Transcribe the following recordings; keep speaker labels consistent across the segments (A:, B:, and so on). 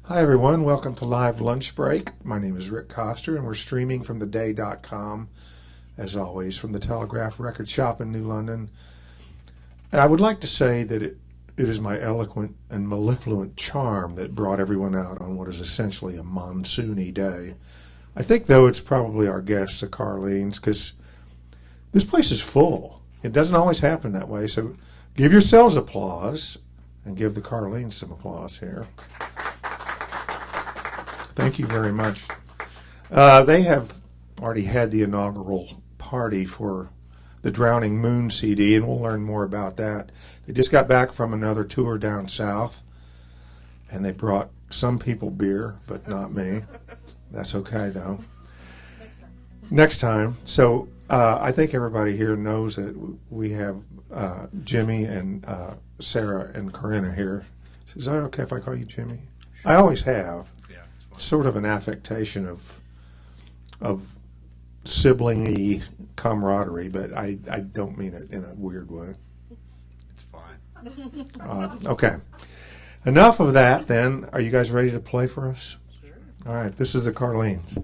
A: Hi everyone, welcome to Live Lunch Break. My name is Rick Coster and we're streaming from theday.com, as always, from the Telegraph record shop in New London. And I would like to say that it is my eloquent and mellifluent charm that brought everyone out on what is essentially a monsoony day. I think, though, it's probably our guests, the CarLeans, because this place is full. It doesn't always happen that way, so give yourselves applause and give the CarLeans some applause here. Thank you very much. They have already had the inaugural party for the Drowning Moon CD, and we'll learn more about that. They just got back from another tour down south, and they brought some people beer, but not me. That's okay, though. Next time. So I think everybody here knows that we have Jimmy and Sarah and Corinna here. Is that okay if I call you Jimmy? Sure. I always have. Sort of an affectation of sibling-y camaraderie, but I don't mean it in a weird way.
B: It's fine.
A: Okay. Enough of that, then. Are you guys ready to play for us?
B: Sure.
A: All right. This is the CarLeans.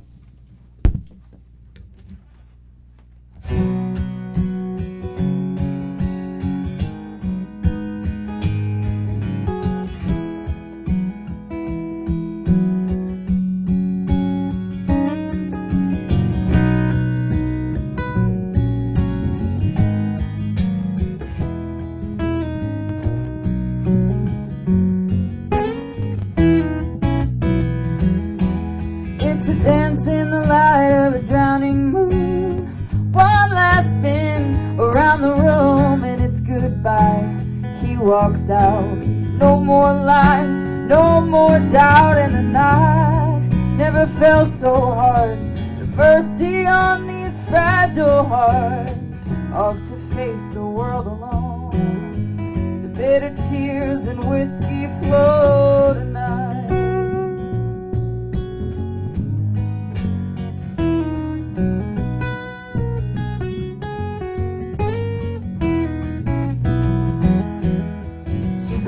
C: Dance in the light of a drowning moon. One last spin around the room and it's goodbye. He walks out. No more lies, no more doubt. And the night never felt so hard. The mercy on these fragile hearts, off to face the world alone. The bitter tears and whiskey flow tonight.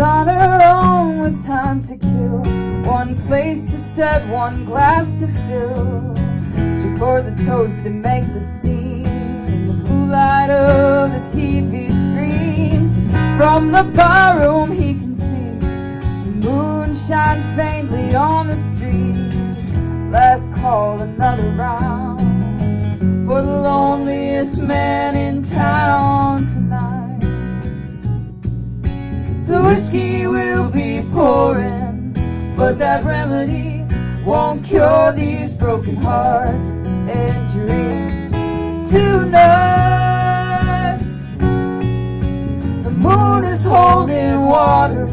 C: On her own with time to kill, one place to set, one glass to fill. She pours a toast and makes a scene in the blue light of the TV screen. From the barroom he can see the moon shine faintly on the street. Last call, another round for the loneliest man in town tonight. The whiskey will be pouring, but that remedy won't cure these broken hearts and dreams tonight. The moon is holding water,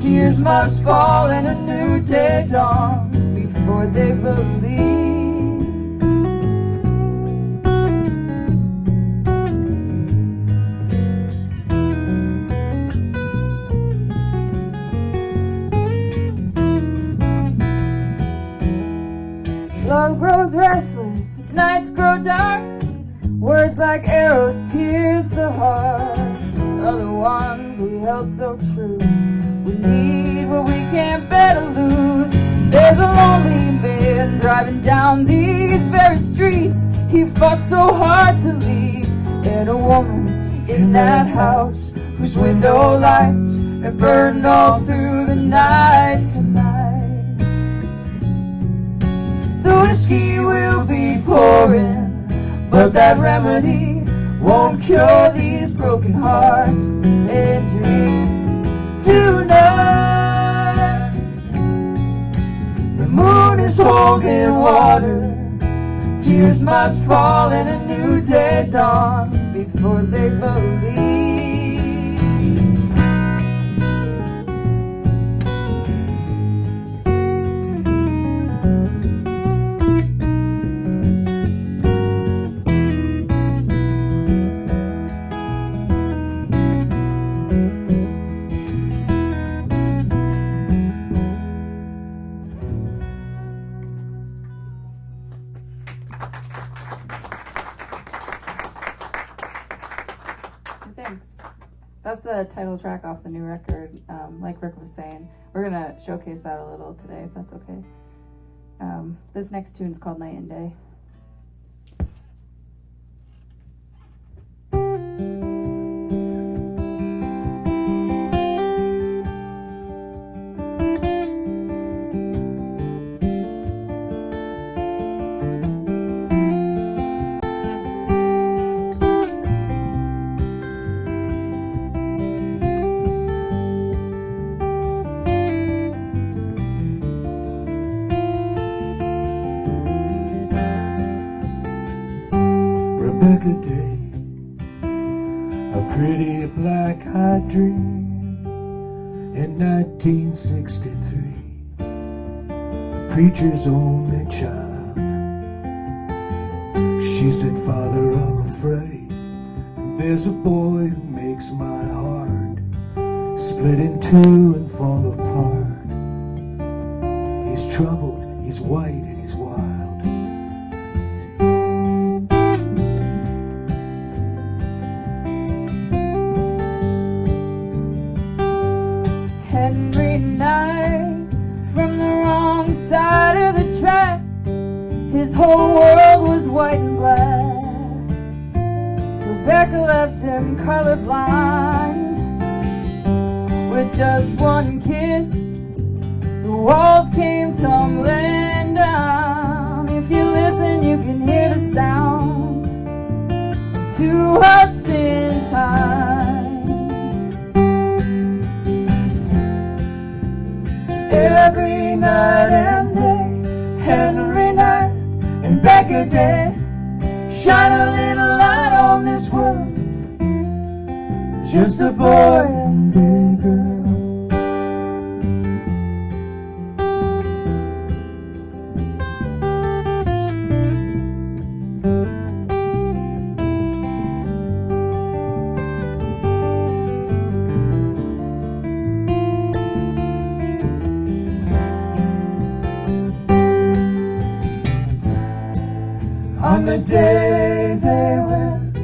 C: tears must fall and a new day dawn before they believe. Love grows restless, nights grow dark. Words like arrows pierce the heart. Other ones we held so true. We need what we can't bear to lose. There's a lonely man driving down these very streets he fought so hard to leave. And a woman in that house whose window lights have burned all through the night tonight. The whiskey will be pouring, but that remedy won't cure these broken hearts and dreams tonight. The moon is holding water, tears must fall and a new day dawn before they believe. That's the title track off the new record. Like Rick was saying, we're gonna showcase that a little today, if that's okay. This next tune's called Night and Day.
D: Rebecca Day, a pretty black-eyed dream in 1963, the preacher's only child. She said, "Father, I'm afraid there's a boy who makes my heart split in two and fall apart. He's troubled, he's white, and he's wild."
C: Henry Knight, from the wrong side of the tracks, his whole world was white and black. Rebecca left him colorblind. With just one kiss, the walls came tumbling down. If you listen, you can hear the sound of two hearts in time.
D: Every night and day, Henry Knight and Becca Day shine a little light on this world. Just a boy and a girl. On the day they went,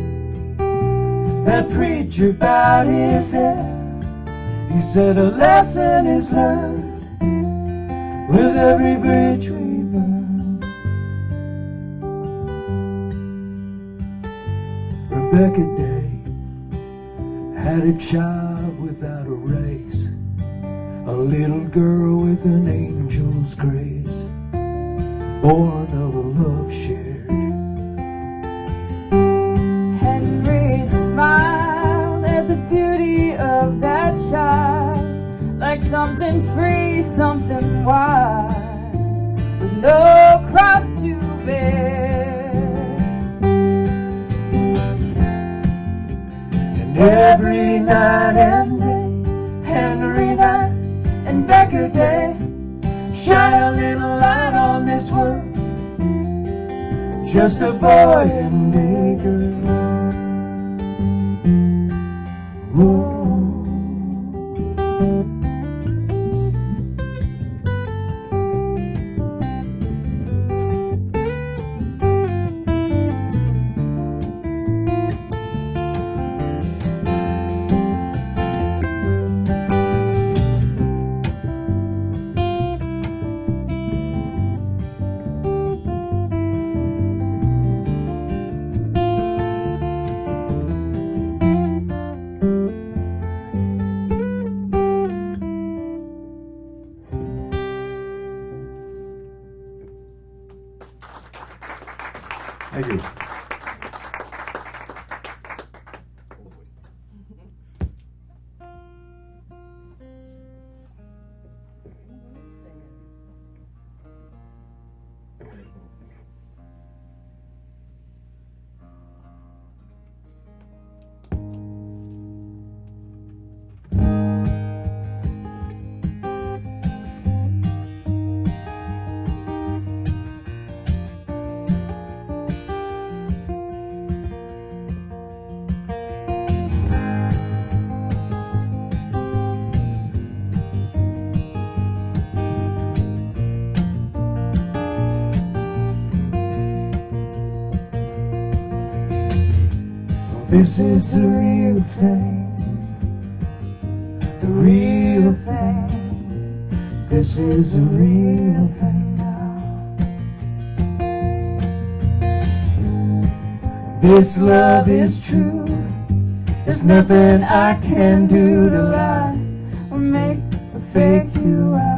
D: that preacher bowed his head. He said, "A lesson is learned with every bridge we burn." Rebecca Day had a child without a race, a little girl with an angel's grace, born of a love shared.
C: Smiled at the beauty of that child, like something free, something wild, with no cross to bear.
D: And every night and day, Henry Knight and Becca Day shine a little light on this world. Just a boy and a girl. Whoa.
B: Thank you. This is the real thing.
D: real thing. This is a real thing now. This love is true. There's nothing I can do to lie or make or fake you out.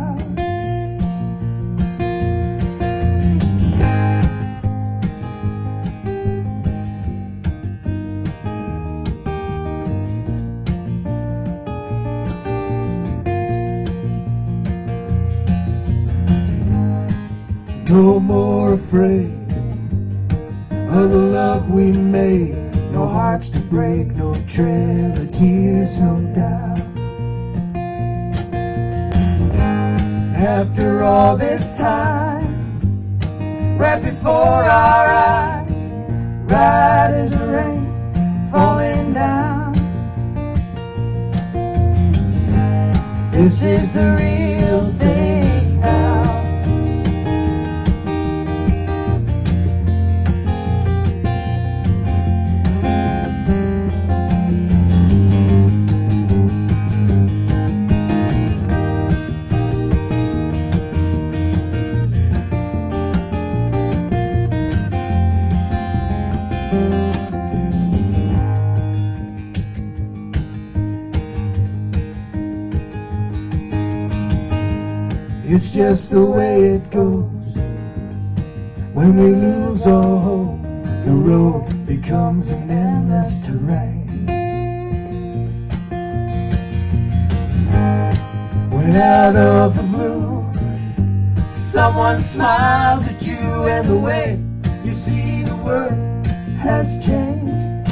D: No more afraid of the love we made. No hearts to break, no trail of tears, no doubt. After all this time, right before our eyes, right as the rain falling down. This is the real thing now. It's just the way it goes. When we lose all hope, the road becomes an endless terrain. When out of the blue, someone smiles at you, and the way you see the world has changed.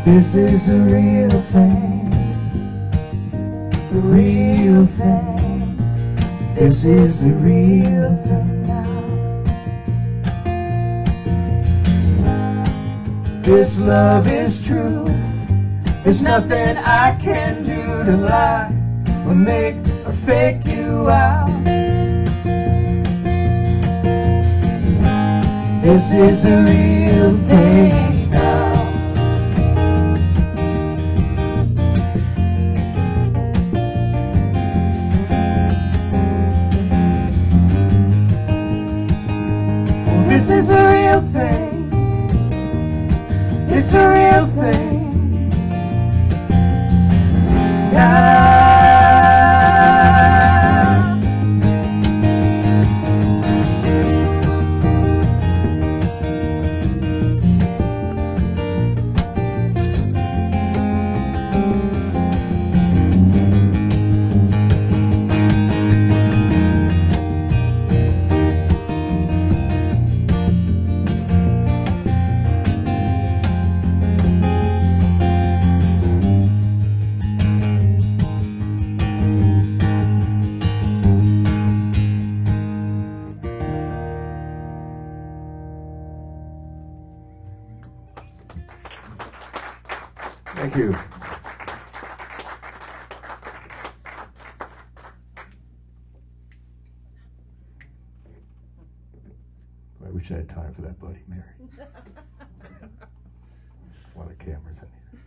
D: This is a real thing. The real thing. This is the real thing now. This love is true. There's nothing I can do to lie or make or fake you out. This is the real thing now. This is a real thing. It's a real thing. Now.
B: Thank you. I wish I had time for that, Bloody Mary. A lot of cameras in here.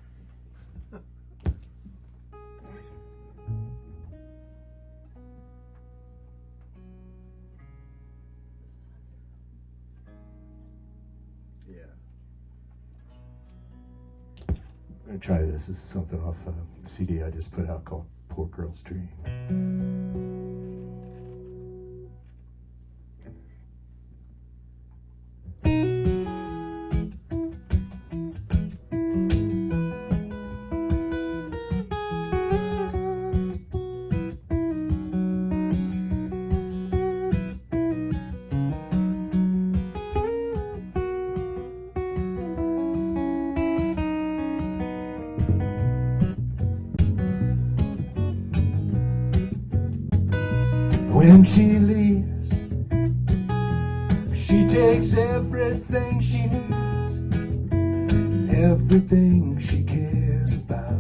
B: I'm going to try this. This is something off a CD I just put out called Poor Girl's Dream. When she leaves, she takes everything she needs, everything she cares about.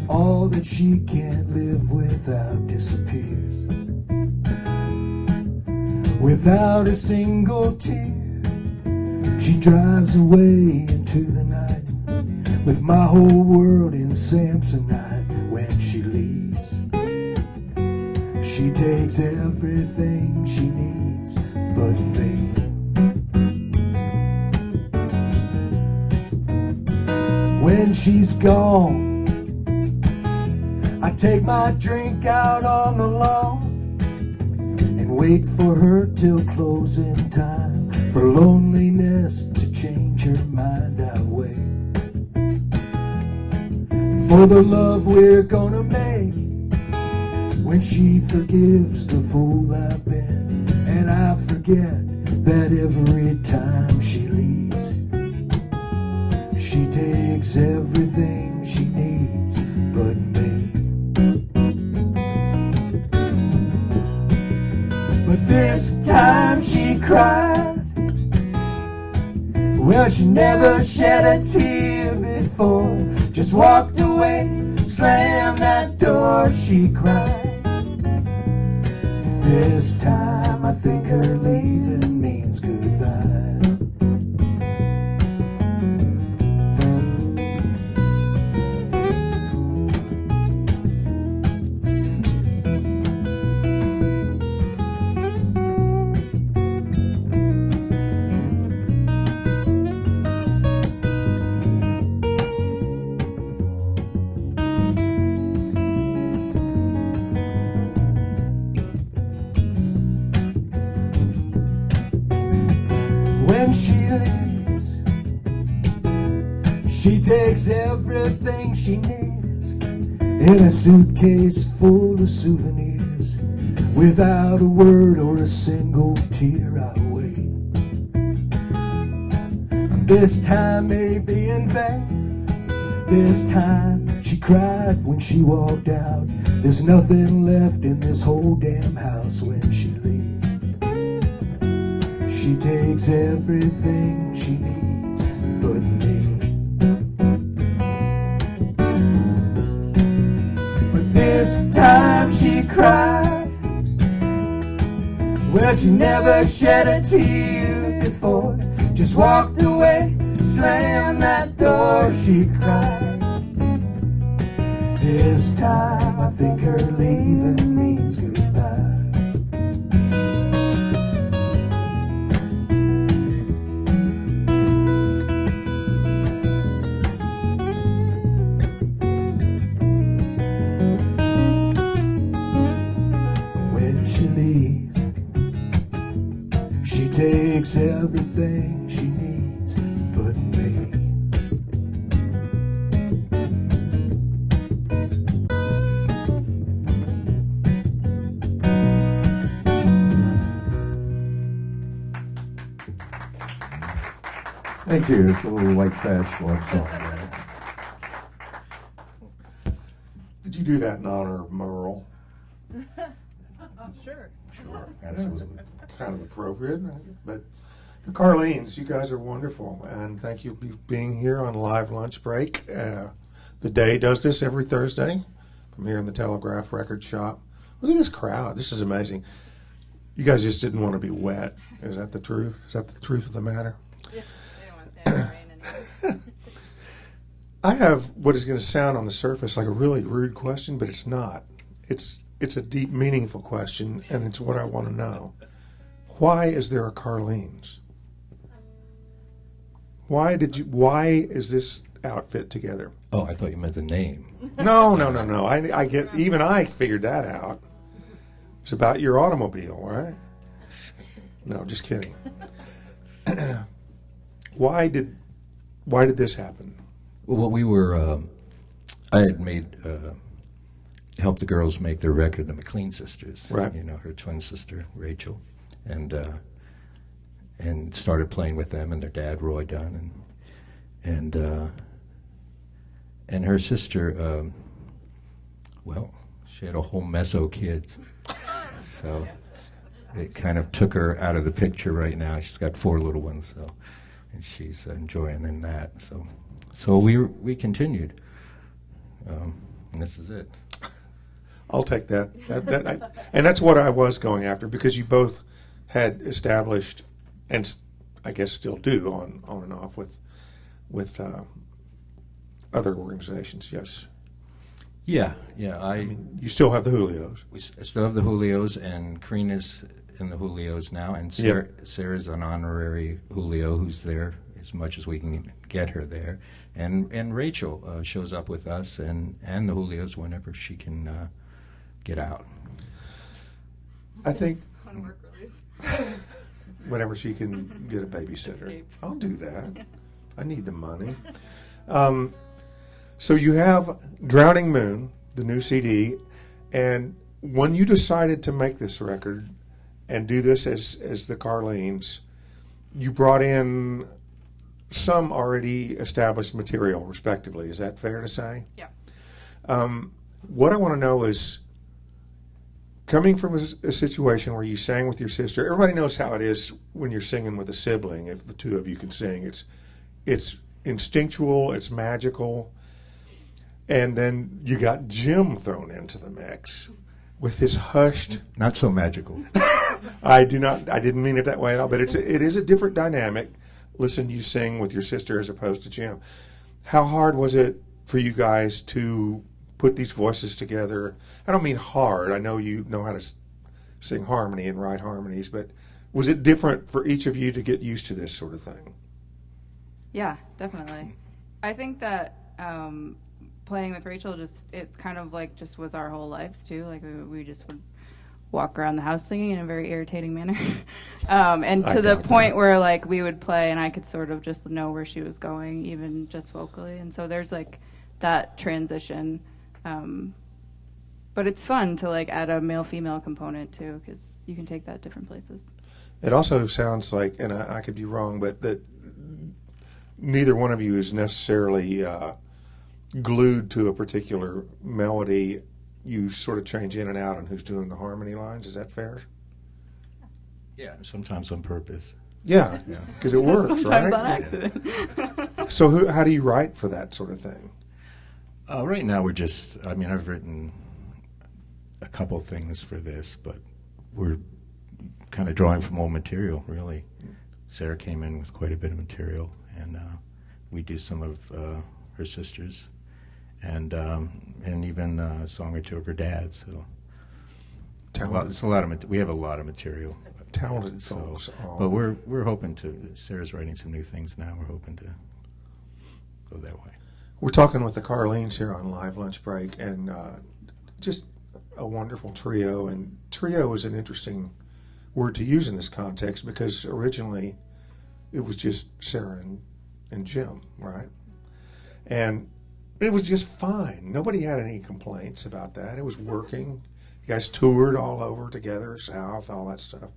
B: All that she can't live without disappears. Without a single tear, she drives away into the night, with my whole world in Samsonite. When she leaves, she takes everything she needs but me. When she's gone, I take my drink out on the lawn and wait for her till closing time. For loneliness to change her mind, I wait for the love we're gonna make when she forgives the fool I've been. And I forget that every time she leaves, she takes everything she needs but me. But this time she cried. Well, she never shed a tear before. Just walked away, slammed that door, she cried. This time I think her leaving means goodbye. When she leaves, she takes everything she needs in a suitcase full of souvenirs. Without a word or a single tear, I wait. This time may be in vain. This time she cried when she walked out. There's nothing left in this whole damn house when she leaves. She takes everything she needs but me. But this time she cried. Well, she never shed a tear before. Just walked away, slammed that door, she cried. This time I think her leaving means goodbye. She takes everything she needs but me.
E: Thank you. It's a little white trash love song.
A: Did you do that in honor of Merle?
F: Sure.
A: Sure.
E: Absolutely.
A: Kind of appropriate, but the CarLeans, you guys are wonderful, and thank you for being here on Live Lunch Break. The Day does this every Thursday from here in the Telegraph record shop. Look at this crowd. This is amazing. You guys just didn't want to be wet. Is that the truth? Is that the truth of the matter?
F: Yeah, they don't want to stand in the rain anymore.
A: I have what is going to sound on the surface like a really rude question, but it's not. It's a deep, meaningful question, and it's what I want to know. Why is there a CarLeans? Why is this outfit together?
E: Oh, I thought you meant the name.
A: No. I figured that out. It's about your automobile, right? No, just kidding. Why did this happen?
E: Well, we were. I had helped the girls make their record, the McLean sisters.
A: Right.
E: You know, her twin sister Rachel, and started playing with them and their dad Roy Dunn and her sister. Well, she had a whole mezzo kids, so it kind of took her out of the picture right now. She's got 4 little ones, and she's enjoying in that. So we continued, and this is it.
A: I'll take that. And that's what I was going after, because you both had established, and I guess still do on and off with other organizations. Yes.
E: Yeah.
A: I mean, you still have the Julios.
E: I still have the Julios, and Karina's in the Julios now, and Sarah's an honorary Julio who's there as much as we can get her there, and Rachel shows up with us and the Julios whenever she can get out.
A: I think
F: On work release.
A: whenever she can get a babysitter.
F: Escape.
A: I'll do that. I need the money. So you have Drowning Moon, the new CD, and when you decided to make this record and do this as the CarLeans, you brought in some already established material, respectively. Is that fair to say?
F: Yeah.
A: What I want to know is, coming from a situation where you sang with your sister, everybody knows how it is when you're singing with a sibling. If the two of you can sing, it's instinctual, it's magical, and then you got Jim thrown into the mix with his hushed.
E: Not so magical.
A: I didn't mean it that way at all, but it is a different dynamic. Listen, you sing with your sister as opposed to Jim. How hard was it for you guys to put these voices together? I don't mean hard. I know you know how to sing harmony and write harmonies, but was it different for each of you to get used to this sort of thing?
F: Yeah, definitely. I think that playing with Rachel it's kind of like just was our whole lives too. Like we just would walk around the house singing in a very irritating manner. And to the point where like we would play and I could sort of just know where she was going, even just vocally. And so there's like that transition. But it's fun to like add a male-female component too, because you can take that different places.
A: It also sounds like, and I could be wrong, but that neither one of you is necessarily glued to a particular melody. You sort of change in and out on who's doing the harmony lines. Is that fair?
E: Yeah, sometimes on purpose.
A: Yeah, because it works,
F: Sometimes
A: right?
F: on accident.
A: So how do you write for that sort of thing?
E: Right now I've written a couple things for this, but we're kind of drawing from old material, really. Sarah came in with quite a bit of material, and we do some of her sisters, and even a song or two of her dad's. So we have a lot of material.
A: Talented folks.
E: But we're hoping to. Sarah's writing some new things now. We're hoping to go that way.
A: We're talking with the CarLeans here on Live Lunch Break, and just a wonderful trio. And trio is an interesting word to use in this context because originally it was just Sarah and Jim, right? And it was just fine. Nobody had any complaints about that. It was working. You guys toured all over together, South, all that stuff.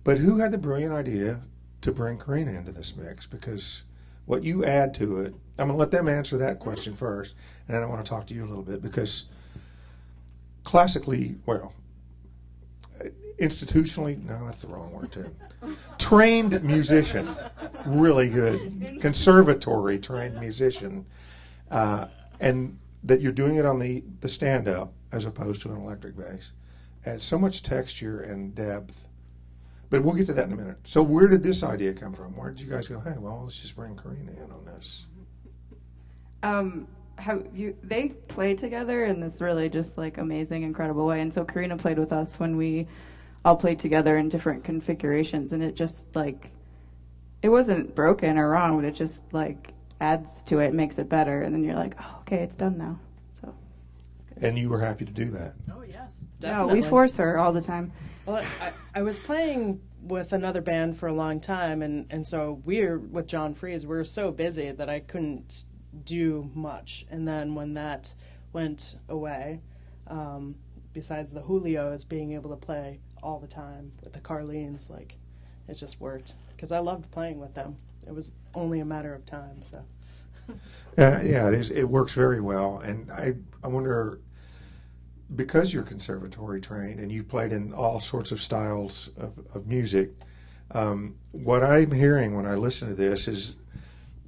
A: But who had the brilliant idea to bring Karina into this mix? Because what you add to it, I'm going to let them answer that question first, and then I want to talk to you a little bit because classically, institutionally, no, that's the wrong word too. Trained musician, really good, conservatory trained musician, and that you're doing it on the stand-up as opposed to an electric bass. Adds so much texture and depth. But we'll get to that in a minute. So where did this idea come from? Where did you guys go, hey, well, let's just bring Karina in on this?
F: They played together in this really just like amazing, incredible way. And so Karina played with us when we all played together in different configurations. And it just like, it wasn't broken or wrong, but it just like adds to it, makes it better. And then you're like, oh, okay, it's done now. So.
A: And you were happy to do that?
G: Oh, yes,
F: No,
G: definitely.
F: we force her all the time.
G: Well, I was playing with another band for a long time, and so with John Freeze, we were so busy that I couldn't do much. And then when that went away, besides the Julios being able to play all the time with the CarLeans, like, it just worked. Because I loved playing with them. It was only a matter of time, so.
A: Yeah, it is. It works very well. And I wonder, because you're conservatory trained and you've played in all sorts of styles of music, what I'm hearing when I listen to this is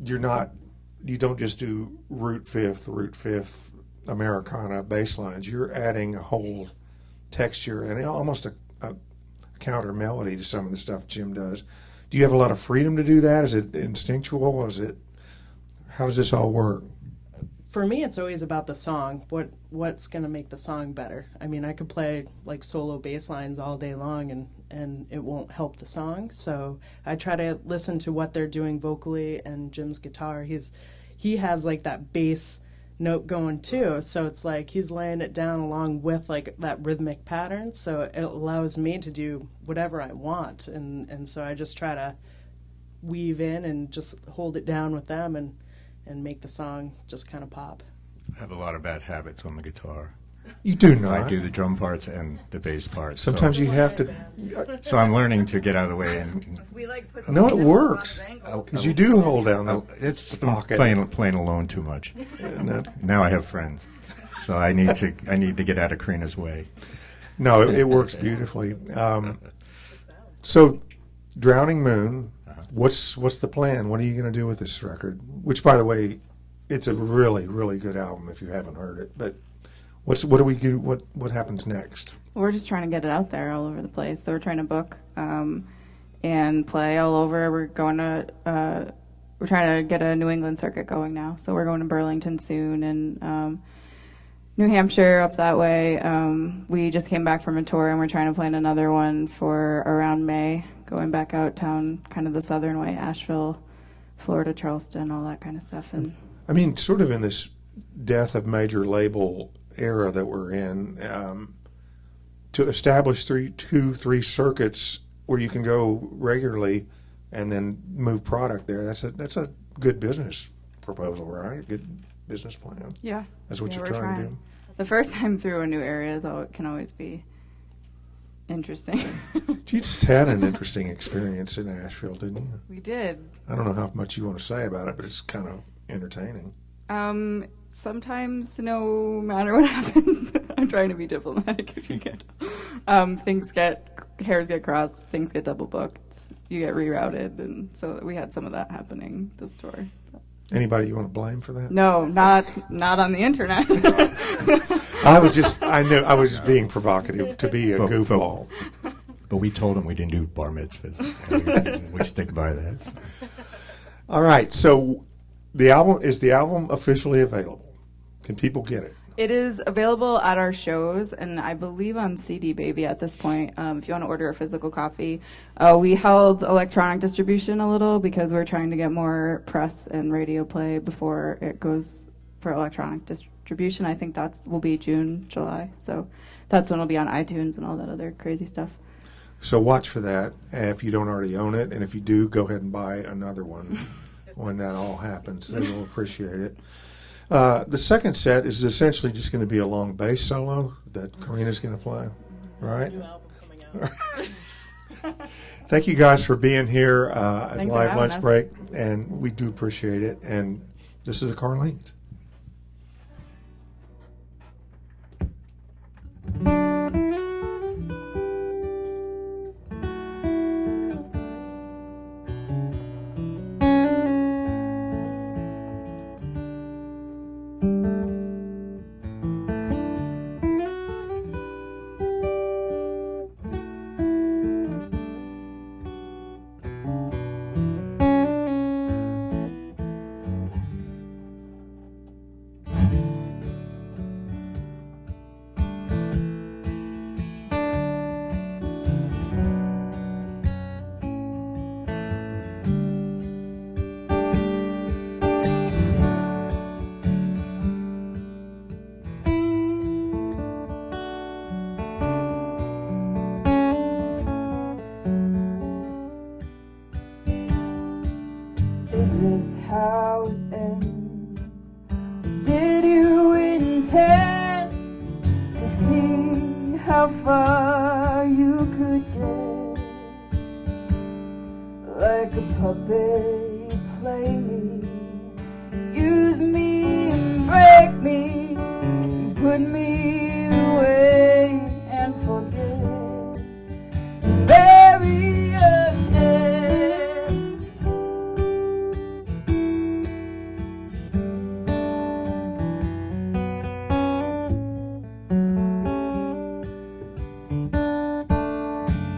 A: you don't just do root fifth Americana bass lines. You're adding a whole texture and almost a counter melody to some of the stuff Jim does. Do you have a lot of freedom to do that? Is it instinctual? How does this all work?
G: for me, it's always about the song. What's going to make the song better? I mean, I could play like solo bass lines all day long, and it won't help the song. So I try to listen to what they're doing vocally, and Jim's guitar. He has like that bass note going too. So it's like he's laying it down along with like that rhythmic pattern. So it allows me to do whatever I want, and so I just try to weave in and just hold it down with them and make the song just kind of pop.
E: I have a lot of bad habits on the guitar.
A: You do not.
E: I do the drum parts and the bass parts.
A: Sometimes you have to.
E: So I'm learning to get out of the way. And
F: We like put
A: No, it
F: things in a lot of
A: works.
F: angles.
A: Because you do hold down the
E: it's
A: pocket.
E: playing alone too much. Now I have friends, so I need to get out of Karina's way.
A: No, it works beautifully. So, Drowning Moon. What's the plan? What are you going to do with this record? Which, by the way, it's a really, really good album if you haven't heard it. But what do we do? What happens next?
F: We're just trying to get it out there all over the place. So we're trying to book and play all over. We're trying to get a New England circuit going now. So we're going to Burlington soon and New Hampshire up that way. We just came back from a tour and we're trying to plan another one for around May, going back out town, kind of the southern way, Asheville, Florida, Charleston, all that kind of stuff. And
A: I mean, sort of in this death of major label era that we're in, to establish three circuits where you can go regularly and then move product there. That's a good business proposal, right? Good business plan.
F: yeah,
A: That's what you're
F: we're
A: trying to do.
F: The first time through a new area can always be interesting.
A: You just had an interesting experience in Asheville, didn't you?
F: We did.
A: I don't know how much you want to say about it, but it's kind of entertaining.
F: Sometimes, no matter what happens, I'm trying to be diplomatic. If you get, hairs get crossed, things get double booked, you get rerouted, and so we had some of that happening this tour.
A: Anybody you want to blame for that?
F: No, not on the internet.
A: I was just being provocative to be a goofball.
E: But we told them we didn't do bar mitzvahs. We stick by that.
A: All right, so the album officially available? Can people get it?
F: It is available at our shows, and I believe on CD Baby at this point, if you want to order a physical copy. We held electronic distribution a little because we're trying to get more press and radio play before it goes for electronic distribution. I think will be June, July. So that's when it'll be on iTunes and all that other crazy stuff.
A: So watch for that if you don't already own it, and if you do, go ahead and buy another one when that all happens. They will appreciate it. The second set is essentially just going to be a long bass solo that Karina's going to play, right?
G: New album coming out.
A: Thank you guys for being here at
F: Thanks for
A: Live
F: having
A: Lunch
F: us.
A: Break, and we do appreciate it. And this is the CarLeans.
C: Is this how it ends? Did you intend to see how far you could get? Like a puppet, you play me, use me and break me, you put me away and forget, and bury your dead.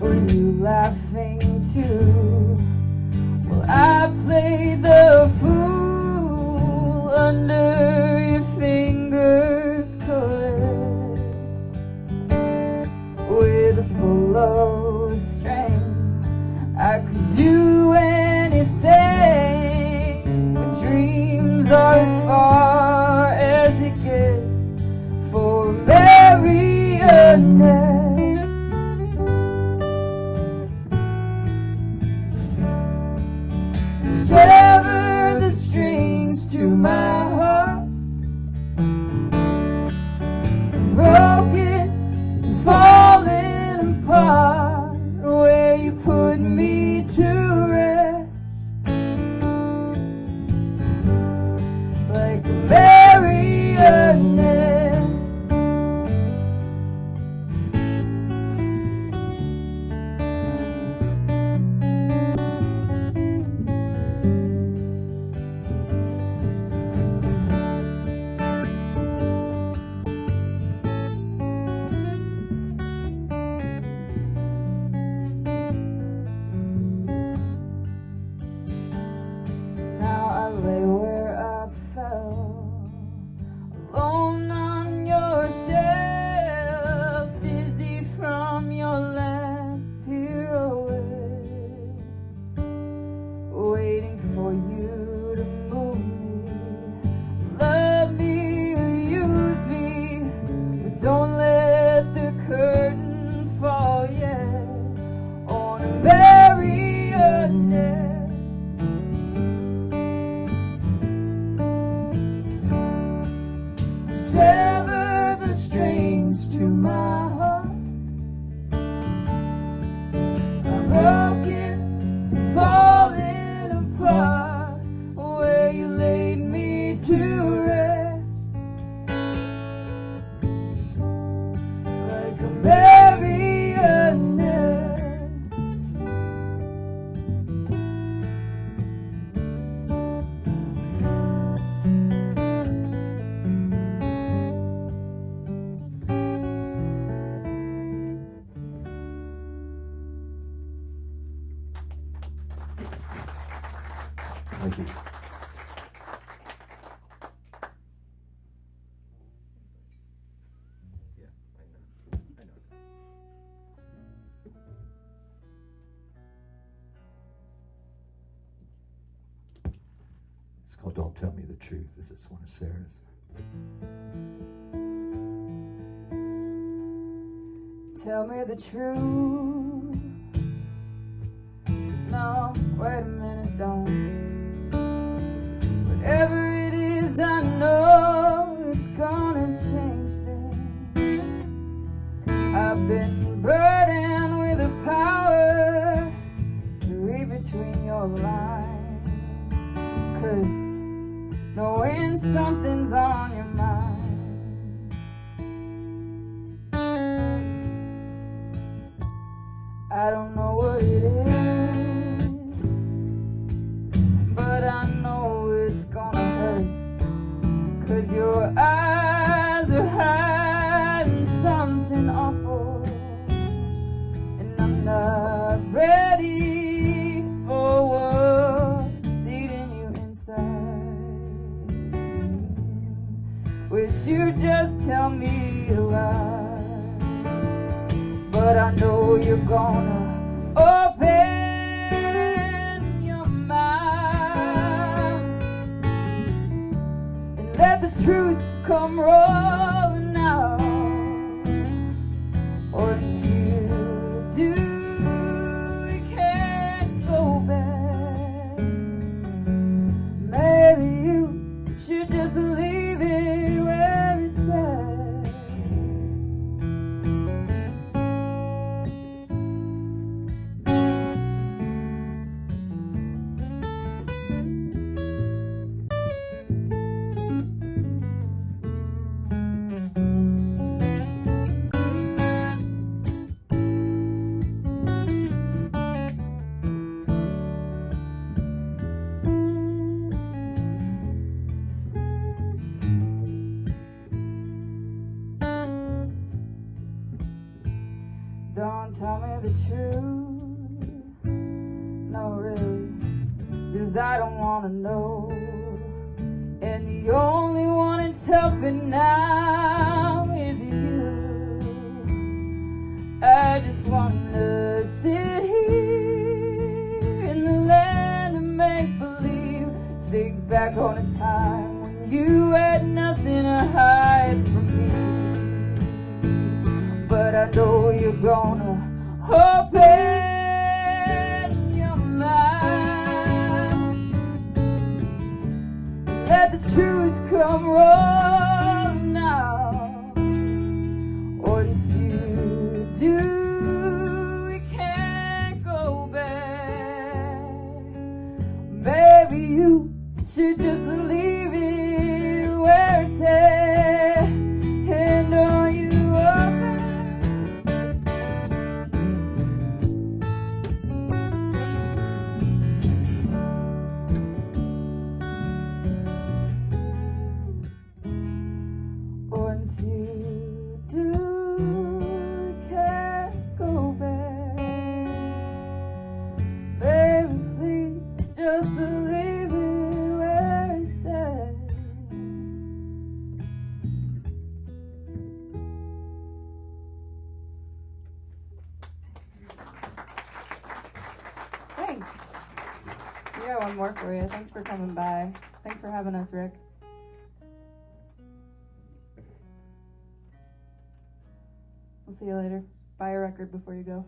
C: Were you laughing too? Well, I played the fool under your with a full of strength. I could do anything, but dreams are as far as it gets for a marionette. Sever the strings to my heart, broken and falling apart, where you put me to rest, like a marionette. Now I lay where I fell, alone on your shelf, dizzy from your last pirouette, waiting for you to move me, love me or use me, but don't let the curtain fall yet on a marionette. Sever the strings to my heart, I'm broken, falling apart, where you laid me to rest, like a marionette.
E: Thank you. Yeah, I know. It's called Don't Tell Me the Truth. This is one of Sarah's.
C: Tell me the truth. No, wait a minute, don't. Whatever it is, I know it's gonna change things. I've been burdened with the power to read between your lines, 'cause knowing something's on your mind, I don't know what it is, but I know it's gonna hurt, 'cause your eyes are hiding something awful, and I'm not ready for what's eating you inside. Wish you'd just tell me a lie, but I know you're gonna open your mouth and let the truth come rolling out. What's here to do, we can't go back. Maybe you should just leave it where it's at. Don't tell me the truth, no really, 'cause I don't wanna know. And the only one that's helping now is you. I just wanna sit here in the land of make-believe. Think back on a time when you had nothing to hide from me. But I know you're gonna open your mind. Let the truth come rolling out. Once you do, we can't go back. Baby, you should just leave it where it's at. And are you open? Once you do, we can't go back. Baby, please just leave it where it's at.
F: Thanks. We got one more for you. Thanks for coming by. Thanks for having us, Rick. We'll see you later. Buy a record before you go.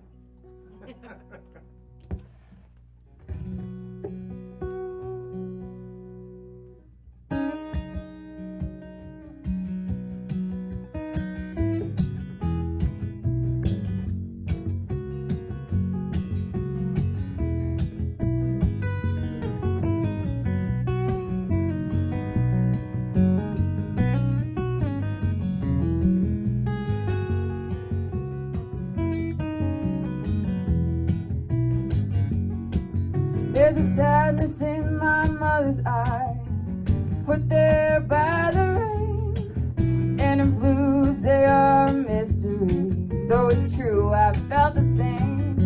F: There's a sadness in my mother's eye, put there by the rain. And in blues they are a mystery, though it's true I've felt the same.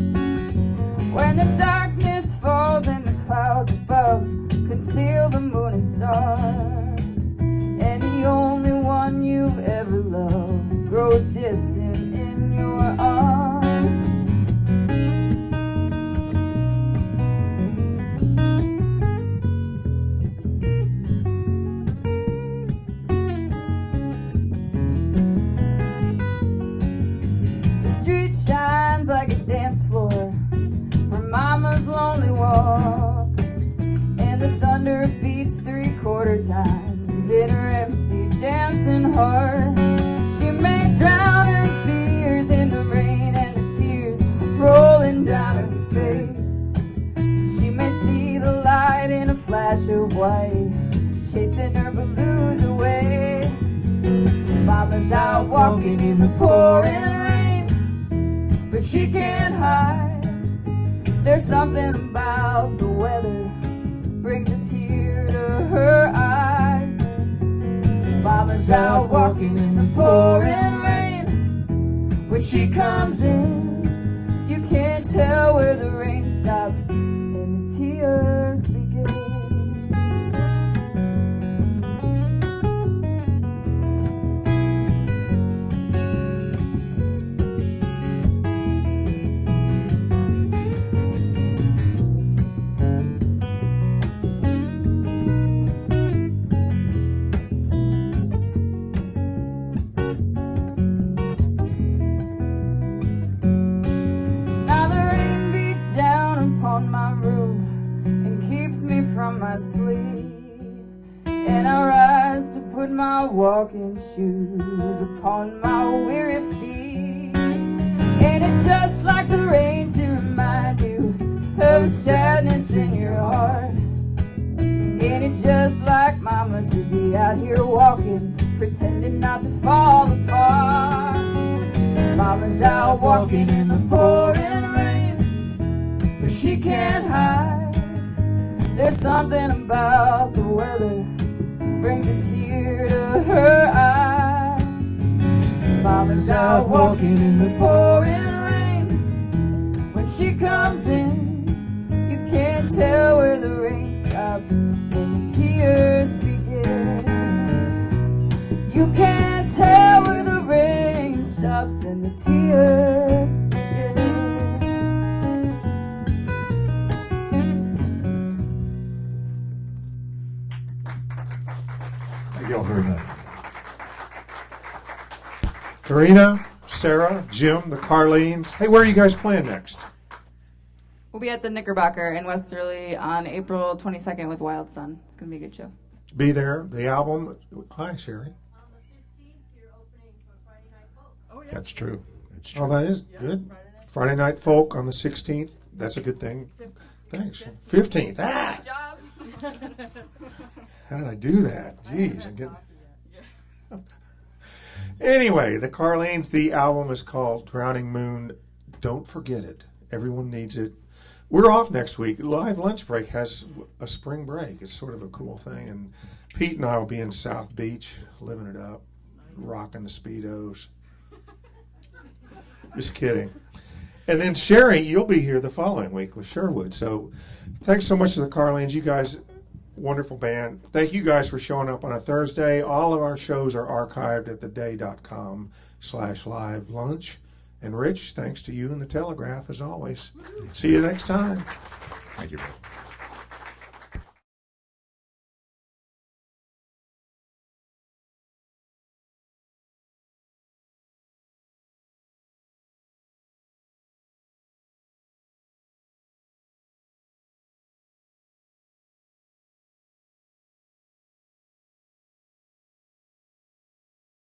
F: When the darkness falls and the clouds above conceal the moon and stars, and the only one you've ever loved grows distant in your arms. Shines like a dance floor for Mama's lonely walk, and the thunder beats 3/4 time in her empty dancing heart. She may drown her fears in the rain and the tears rolling down her face. She may see the light in a flash of white, chasing her blues away. Mama's out walking in the pouring rain, but she can't hide. There's something about the weather brings a tear to her eyes. Mama's out walking in the pouring rain. When she comes in, you can't tell where the rain stops and the tears begin. My roof and keeps me from my sleep, and I rise to put my walking shoes upon my weary feet. And it's just like the rain to remind you of the sadness in your heart. And it's just like Mama to be out here walking, pretending not to fall apart. Mama's out walking in the pouring rain, but she can't hide. There's something about the weather brings a tear to her eyes. Mama's out walking in the pouring rain. When she comes in, you can't tell where the rain stops and the tears begin. You can't tell where the rain stops and the tears begin.
A: Karina, Sarah, Jim, the CarLeans. Hey, where are you guys playing next?
F: We'll be at the Knickerbocker in Westerly on April 22nd with Wild Sun. It's going to be a good show.
A: Be there. The album. Hi, Sherry.
E: That's true. It's
A: Oh,
E: true.
A: that is good. Friday Night Folk on the 16th. That's a good thing. Thanks. 15th. Ah! How did I do that? Jeez. I'm getting... Anyway, the CarLeans, the album is called Drowning Moon. Don't forget it. Everyone needs it. We're off next week. Live Lunch Break has a spring break. It's sort of a cool thing. And Pete and I will be in South Beach, living it up, rocking the Speedos. Just kidding. And then Sherry, you'll be here the following week with Sherwood. So thanks so much to the CarLeans. You guys, wonderful band. Thank you guys for showing up on a Thursday. All of our shows are archived at theday.com/live lunch. And Rich, thanks to you and the Telegraph as always. See you next time.
E: Thank you.